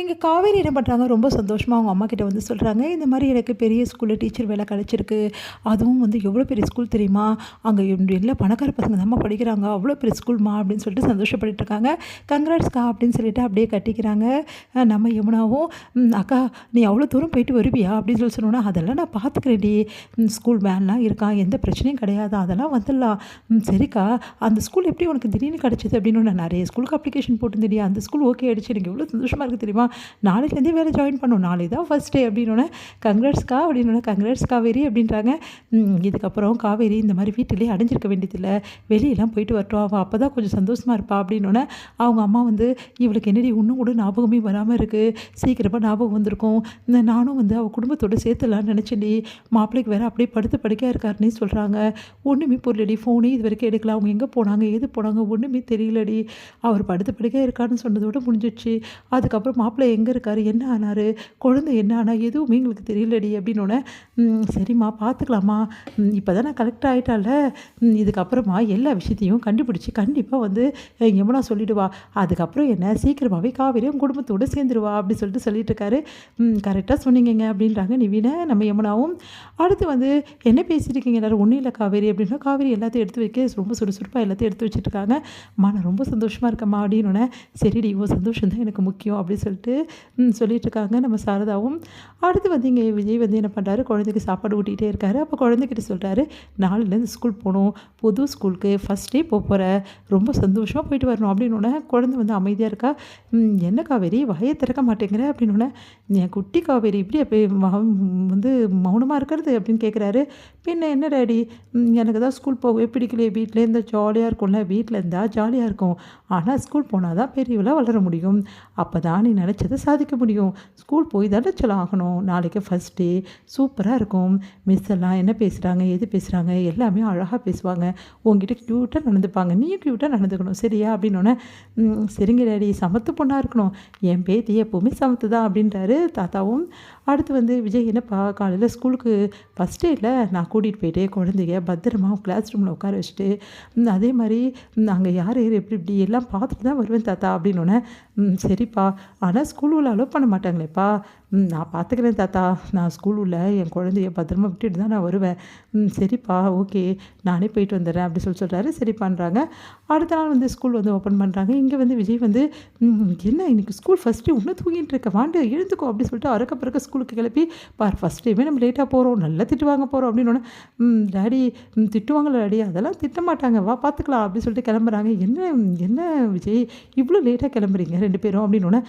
எங்க காவேரி என்ன பண்ணுறாங்க, ரொம்ப சந்தோஷமா அவங்க அம்மாகிட்ட வந்து சொல்கிறாங்க, இந்த மாதிரி எனக்கு பெரிய ஸ்கூலில் டீச்சர் வேலை கிடச்சிருக்கு. அதுவும் வந்து எவ்வளோ பெரிய ஸ்கூல் தெரியுமா? அங்கே எல்லா பணக்கார பசங்க தாம்மா படிக்கிறாங்க. அவ்வளோ பெரிய ஸ்கூல்மா அப்படின்னு சொல்லிட்டு சந்தோஷப்பட்டுட்டு இருக்காங்க. கங்க்ராட்ஸ்க்கா அப்படின்னு சொல்லிட்டு அப்படியே கட்டிக்கிறாங்க. நம்ம யமுனாவும், அக்கா நீ அவ்வளோ தூரம் போயிட்டு வருவியா அப்படின்னு சொல்லி சொன்னோன்னா, அதெல்லாம் நான் பார்த்துக்கிறேன்டி. ஸ்கூல் வேன்லாம் இருக்கான், எந்த பிரச்சனையும் கிடையாது, அதெல்லாம் வந்துடலாம். சரிக்கா, அந்த ஸ்கூல் எப்படி உனக்கு திடீர்னு கிடச்சிது அப்படின்னு. நான் நிறைய ஸ்கூலுக்கு அப்ளிகேஷன் போட்டிருந்தேன்டி, அந்த ஸ்கூல் ஓகே ஆகிடுச்சு. எனக்கு எவ்வளோ சந்தோஷமாக இருக்குது தெரியுமா? நாளைக்குலேருந்தே வேலை ஜாயின் பண்ணணும், நாளைக்கு தான் ஃபஸ்ட் டே அப்படின்னோடனே, கங்க்ராட்ஸ்க்கா அப்படின்னோடனே, கங்க்ராட்ஸ் காவேரி அப்படின்றாங்க. இதுக்கப்புறம் காவேரி இந்த மாதிரி வீட்டிலே அடைஞ்சிருக்க வேண்டியதில்லை, வெளியெல்லாம் போயிட்டு வரட்டும், அவள் அப்போ தான் கொஞ்சம் சந்தோஷமாக இருப்பா அப்படின்னோடனே, அவங்க அம்மா வந்து இவளுக்கு என்னடி இன்னும் கூட ஞாபகமே வராமல் இருக்குது, சீக்கிரமாக ஞாபகம் வந்திருக்கும், நானும் வந்து அவள் குடும்பத்தோடு சேர்த்துலான்னு நினச்சேன்டி, மாப்பிள்ளைக்கு வேறு அப்படியே படுத்து படுக்கையாக இருக்காருன்னே சொல்கிறாங்க. ஒன்றுமே புரியலடி, ஃபோனே இது வரைக்கும் எடுக்கல, அவங்க எங்கே போனாங்க ஏது போனாங்க ஒன்றுமே தெரியலடி, அவர் படுத்து படுக்கையாக இருக்காருன்னு சொன்னதோடு முடிஞ்சிடுச்சு. அதுக்கப்புறம் மாப்பிள்ளை எங்கே இருக்கார், என்ன ஆனார், குழந்தை என்ன ஆனால் எதுவுமே எங்களுக்கு தெரியலடி அப்படின்னோடனே, சரிம்மா பார்த்துக்கலாமா, இப்போ தான் நான் கலெக்ட் ஆகிட்டால, இதுக்கப்புறமா எல்லா விஷயத்தையும் கண்டுபிடிச்சி கண்டிப்பாக வந்து யமுனா சொல்லிவிடுவா, அதுக்கப்புறம் என்ன சீக்கிரமாகவே காவேரியும் குடும்பத்தோடு சேர்ந்துருவா அப்படி சொல்லிட்டு சொல்லிட்டு இருக்காரு. கரெக்டாக சொன்னீங்க அப்படின்றாங்க நிவீனை நம்ம யமுனாவும். அடுத்து வந்து என்ன பேசிட்டு இருக்கீங்க எல்லாரும், ஒன்றும் இல்லை காவேரி அப்படின்னா, காவேரி எல்லாத்தையும் எடுத்து வைக்க ரொம்ப சுறுசுறுப்பாக எல்லாத்தையும் எடுத்து வச்சுட்ருக்காங்க. அம்மா நான் ரொம்ப சந்தோஷமாக இருக்கேம்மா அப்படின்னோடனே, சரிடி உன் சந்தோஷம் தான் எனக்கு முக்கியம் அப்படின்னு சொல்லிட்டு சொல்லிட்டு இருக்காங்க நம்ம சாரதாவும். அடுத்து வந்து இங்கே விஜய் வந்து என்ன பண்ணுறாரு, குழந்தைக்கு சாப்பாடு ஊட்டிகிட்டே இருக்காரு. அப்போ குழந்தைகிட்ட சொல்கிறாரு, நாளையிலேருந்து ஸ்கூல் போகணும், புது ஸ்கூலுக்கு ஃபஸ்ட் டே போகிற, ரொம்ப சந்தோஷமாக போயிட்டு வரணும் அப்படின்னோடனே, குழந்தை வந்து அமைதியாக இருக்கா. என்ன காவேரி வாயை திறக்க மாட்டேங்கிற அப்படின்னோடனே, என் குட்டி காவேரி இப்படி அப்போ வந்து மௌனமாக இருக்கிறது அப்படின்னு கேட்குறாரு. பின்ன என்ன டேடி, எனக்கு தான் ஸ்கூல் போகவே பிடிக்கலையே, வீட்டிலே இருந்தால் ஜாலியாக இருக்கும்ல, வீட்டில் இருந்தால் ஜாலியாக இருக்கும், ஆனால் ஸ்கூல் போனால் தான் பெரியவளாக வளர முடியும், அப்போ தான் நீ நினச்சதை சாதிக்க முடியும், ஸ்கூல் போய் தான் சொல்லலாம் ஆகணும், நாளைக்கு ஃபஸ்ட் டே சூப்பராக இருக்கும், மிஸ் எல்லாம் என்ன பேசுகிறாங்க எது பேசுகிறாங்க எல்லாமே அழகாக பேசுவாங்க, உங்ககிட்ட க்யூட்டாக நடந்துப்பாங்க, நீயும் க்யூட்டாக நடந்துக்கணும் சரியா அப்படின்னோடனே, சரிங்க டேடி சமத்து பொண்ணாக இருக்கணும், என் பேத்தி எப்போவுமே சமத்து தான் அப்படின்றாரு தாத்தாவும். அடுத்து வந்து விஜய் என்னப்பா காலையில் ஸ்கூலுக்கு ஃபஸ்ட் டேயில் நான் கூட்டிகிட்டு போயிட்டு குழந்தைய பத்திரமா கிளாஸ் ரூமில் உட்கார வச்சுட்டு, அதே மாதிரி அங்கே யார் யார் எப்படி இப்படி எல்லாம் பார்த்துட்டு தான் வருவேன் தாத்தா அப்படின்னோடனே, சரிப்பா ஆனால் ஸ்கூல் உள்ள அலோவ் பண்ண மாட்டாங்களேப்பா, நான் பார்த்துக்கிறேன் தாத்தா, நான் ஸ்கூல் உள்ள என் குழந்தைய பத்திரமா விட்டுட்டு தான் நான் வருவேன், சரிப்பா ஓகே நானே போயிட்டு வந்துடுறேன் அப்படி சொல்கிறாரு. சரி பண்ணுறாங்க. அடுத்த நாள் வந்து ஸ்கூல் வந்து ஓப்பன் பண்ணுறாங்க. இங்கே வந்து விஜய் வந்து, என்ன இன்றைக்கி ஸ்கூல் ஃபஸ்ட் டே இன்னும் தூங்கிட்டு இருக்க, வாண்டு எழுந்துக்கோ அப்படி சொல்லிட்டு அறக்க பிறக்க ஸ்கூலுக்கு கிளப்பி, பார் ஃபஸ்ட் டேவே நம்ம லேட்டாக போகிறோம், நல்லா திட்டு வாங்க போகிறோம் அப்படின்னோடனே, டாடி திட்டுவாங்களா டாடி, அதெல்லாம் திட்ட மாட்டாங்க வா பார்த்துக்கலாம் அப்படி சொல்லிட்டு கிளம்புறாங்க. என்ன என்ன விஜய் இவ்வளோ லேட்டாக கிளம்புறீங்க ரெண்டு பேரும் அப்படின்னோடனே,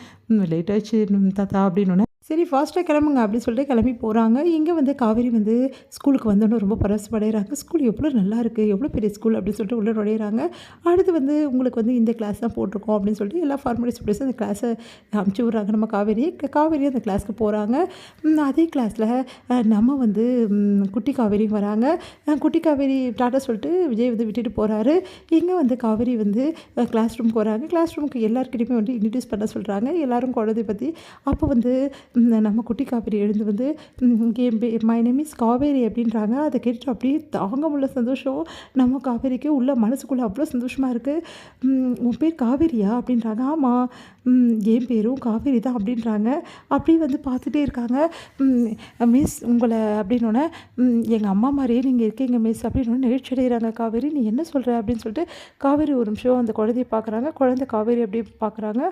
லேட் ஆச்சு தாத்தா அப்படின்னோடனே, சரி ஃபாஸ்ட்டாக கிளம்புங்க அப்படின்னு சொல்லிட்டு கிளம்பி போகிறாங்க. இங்கே வந்து காவேரி வந்து ஸ்கூலுக்கு வந்தோன்னே ரொம்ப பரவசப்படைகிறாங்க. ஸ்கூல் எவ்வளோ நல்லா இருக்குது, எவ்வளோ பெரிய ஸ்கூல் அப்படின்னு சொல்லிட்டு உள்ளே நுழையிறாங்க. அடுத்து வந்து உங்களுக்கு வந்து இந்த கிளாஸ் தான் போட்டிருக்கோம் அப்படின்னு சொல்லிட்டு எல்லா ஃபார்மாலிட்டிஸ் ப்ளஸ் அந்த கிளாஸை அமுச்சு விட்றாங்க நம்ம காவேரி. காவேரி அந்த கிளாஸ்க்கு போகிறாங்க. அதே கிளாஸில் நம்ம வந்து குட்டி காவேரியும் வராங்க. குட்டி காவேரி டாட்டா சொல்லிட்டு விஜய் வந்து விட்டுட்டு போகிறாரு. இங்கே வந்து காவேரி வந்து கிளாஸ் ரூமுக்கு வராங்க. கிளாஸ் ரூமுக்கு எல்லாருக்கிட்டையுமே வந்து இன்ட்ரடியூஸ் பண்ண சொல்கிறாங்க எல்லோரும் குழந்தைய பற்றி. அப்போ வந்து நம்ம குட்டி காவேரி எழுந்து வந்து, மை நேம் இஸ் காவேரி அப்படின்றாங்க. அதை கேட்டுட்டு அப்படியே தாங்க முடியல சந்தோஷம் நம்ம காவேரிக்கு, உள்ள மனசுக்குள்ளே அவ்வளோ சந்தோஷமாக இருக்குது. உன் பேர் காவேரியா அப்படின்றாங்க. ஆமாம் என் பேரும் காவேரி தான் அப்படின்றாங்க. அப்படியே வந்து பார்த்துட்டே இருக்காங்க. மிஸ் உங்களை அப்படின்னோடனே, எங்கள் அம்மா மாதிரியே நீங்கள் இருக்கீங்க மிஸ் அப்படின்னோடனே நெகிழ்ச்சி அடைகிறாங்க காவேரி. நீ என்ன சொல்கிற அப்படின்னு சொல்லிட்டு காவேரி ஒரு நிமிஷம் அந்த குழந்தைய பார்க்குறாங்க. குழந்தை காவேரி அப்படியே பார்க்குறாங்க.